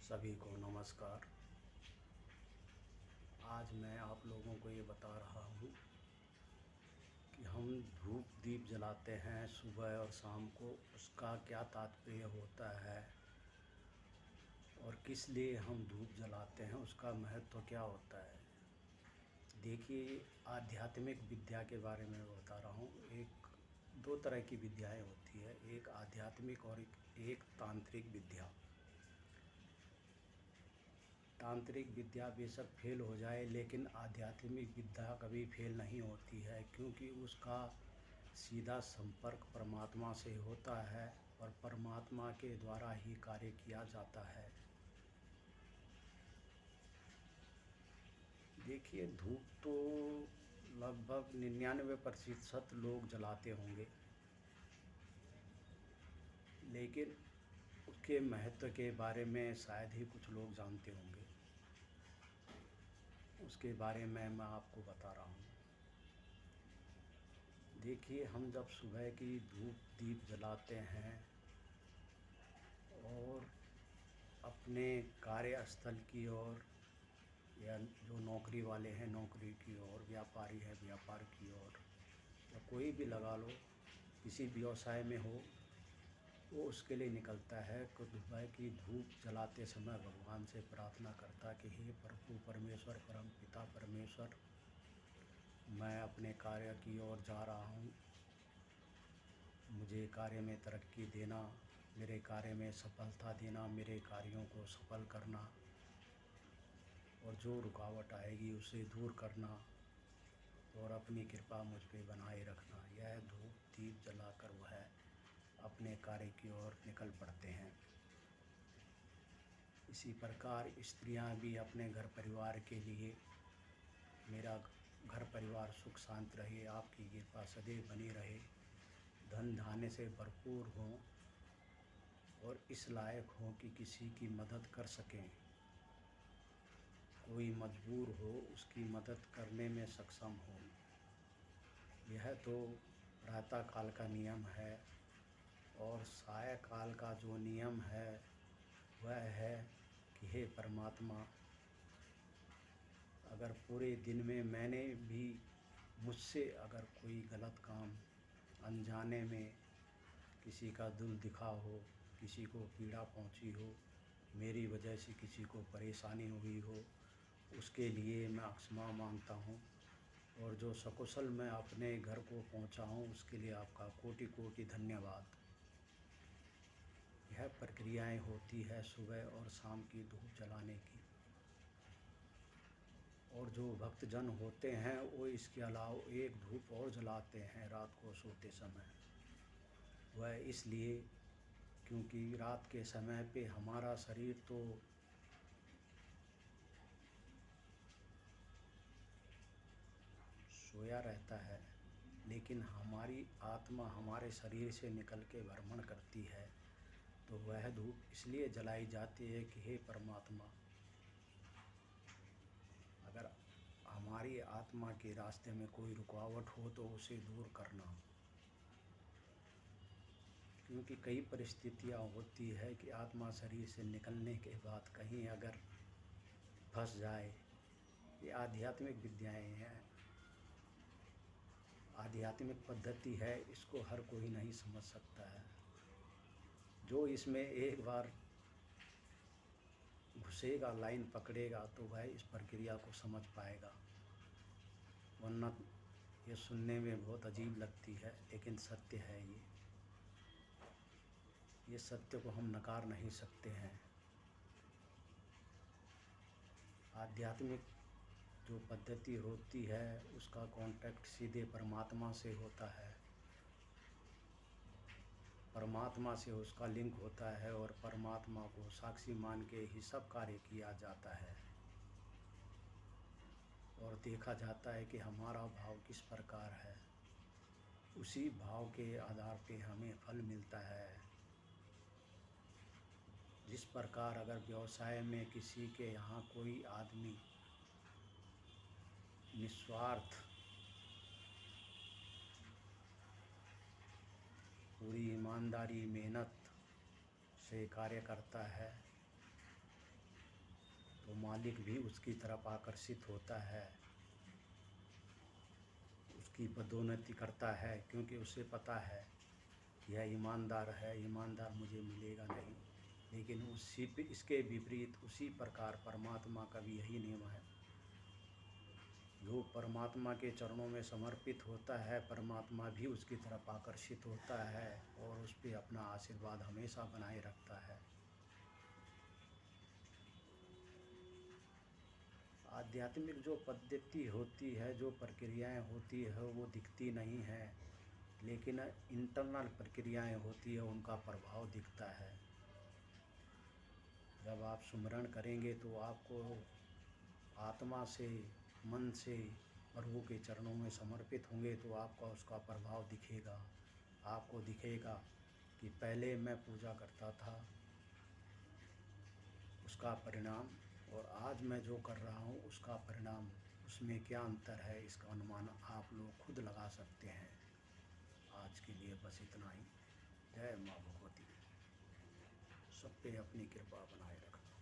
सभी को नमस्कार। आज मैं आप लोगों को ये बता रहा हूँ कि हम धूप दीप जलाते हैं सुबह और शाम को, उसका क्या तात्पर्य होता है और किस लिए हम धूप जलाते हैं, उसका महत्व क्या होता है। देखिए, आध्यात्मिक विद्या के बारे में मैं बता रहा हूँ। एक दो तरह की विद्याएं होती है, एक आध्यात्मिक और एक तांत्रिक विद्या। तांत्रिक विद्या बेशक फेल हो जाए, लेकिन आध्यात्मिक विद्या कभी फेल नहीं होती है, क्योंकि उसका सीधा संपर्क परमात्मा से होता है और परमात्मा के द्वारा ही कार्य किया जाता है। देखिए, धूप तो लगभग 99% लोग जलाते होंगे, लेकिन उसके महत्व के बारे में शायद ही कुछ लोग जानते होंगे। उसके बारे में मैं आपको बता रहा हूँ। देखिए, हम जब सुबह की धूप दीप जलाते हैं और अपने कार्यस्थल की ओर, या जो नौकरी वाले हैं नौकरी की ओर, व्यापारी है व्यापार की ओर, या कोई भी लगा लो, किसी व्यवसाय में हो, वो उसके लिए निकलता है कि सुबह की धूप जलाते समय भगवान से प्रार्थना करता कि हे प्रभु परमेश्वर, परम पिता परमेश्वर, मैं अपने कार्य की ओर जा रहा हूँ, मुझे कार्य में तरक्की देना, मेरे कार्य में सफलता देना, मेरे कार्यों को सफल करना, और जो रुकावट आएगी उसे दूर करना, और अपनी कृपा मुझ पे बनाए रखना। यह धूप दीप जलाकर वह अपने कार्य की ओर निकल पड़ते हैं। इसी प्रकार स्त्रियां भी अपने घर परिवार के लिए, मेरा घर परिवार सुख शांत रहे, आपकी कृपा सदैव बनी रहे, धन धान्य से भरपूर हों और इस लायक हों कि किसी की मदद कर सकें, कोई मजबूर हो उसकी मदद करने में सक्षम हो। यह तो प्रातः काल का नियम है, और साय काल का जो नियम है वह है कि हे परमात्मा, अगर पूरे दिन में मैंने भी, मुझसे अगर कोई गलत काम अनजाने में किसी का दिल दिखा हो, किसी को पीड़ा पहुंची हो, मेरी वजह से किसी को परेशानी हुई हो, उसके लिए मैं क्षमा मांगता हूं, और जो सकुशल मैं अपने घर को पहुंचा हूं उसके लिए आपका कोटि कोटि धन्यवाद। यह प्रक्रियाएं होती है सुबह और शाम की धूप जलाने की। और जो भक्तजन होते हैं वो इसके अलावा एक धूप और जलाते हैं रात को सोते समय। वह इसलिए क्योंकि रात के समय पे हमारा शरीर तो सोया रहता है, लेकिन हमारी आत्मा हमारे शरीर से निकल के भ्रमण करती है। तो वह धूप इसलिए जलाई जाती है कि हे परमात्मा, अगर हमारी आत्मा के रास्ते में कोई रुकावट हो तो उसे दूर करना। क्योंकि कई परिस्थितियां होती है कि आत्मा शरीर से निकलने के बाद कहीं अगर फंस जाए। ये आध्यात्मिक विद्याएं हैं, आध्यात्मिक पद्धति है, इसको हर कोई नहीं समझ सकता है। जो इसमें एक बार घुसेगा, लाइन पकड़ेगा, तो वह इस प्रक्रिया को समझ पाएगा, वरना ये सुनने में बहुत अजीब लगती है, लेकिन सत्य है। ये सत्य को हम नकार नहीं सकते हैं। आध्यात्मिक जो पद्धति होती है उसका कांटेक्ट सीधे परमात्मा से होता है, परमात्मा से उसका लिंक होता है, और परमात्मा को साक्षी मान के ही सब कार्य किया जाता है, और देखा जाता है कि हमारा भाव किस प्रकार है, उसी भाव के आधार पे हमें फल मिलता है। जिस प्रकार अगर व्यवसाय में किसी के यहाँ कोई आदमी निस्वार्थ पूरी ईमानदारी मेहनत से कार्य करता है, तो मालिक भी उसकी तरफ आकर्षित होता है, उसकी पदोन्नति करता है, क्योंकि उसे पता है यह ईमानदार है, ईमानदार मुझे मिलेगा नहीं। लेकिन इसके विपरीत उसी प्रकार परमात्मा का भी यही नियम है। जो परमात्मा के चरणों में समर्पित होता है, परमात्मा भी उसकी तरफ आकर्षित होता है और उस पर अपना आशीर्वाद हमेशा बनाए रखता है। आध्यात्मिक जो पद्धति होती है, जो प्रक्रियाएं होती है, वो दिखती नहीं है, लेकिन इंटरनल प्रक्रियाएं होती है, उनका प्रभाव दिखता है। जब आप सुमिरन करेंगे तो आपको आत्मा से, मन से प्रभु के चरणों में समर्पित होंगे तो आपका उसका प्रभाव दिखेगा। आपको दिखेगा कि पहले मैं पूजा करता था, उसका परिणाम, और आज मैं जो कर रहा हूँ उसका परिणाम, उसमें क्या अंतर है, इसका अनुमान आप लोग खुद लगा सकते हैं। आज के लिए बस इतना ही। जय माँ भगवती। सब पे अपनी कृपा बनाए रखना।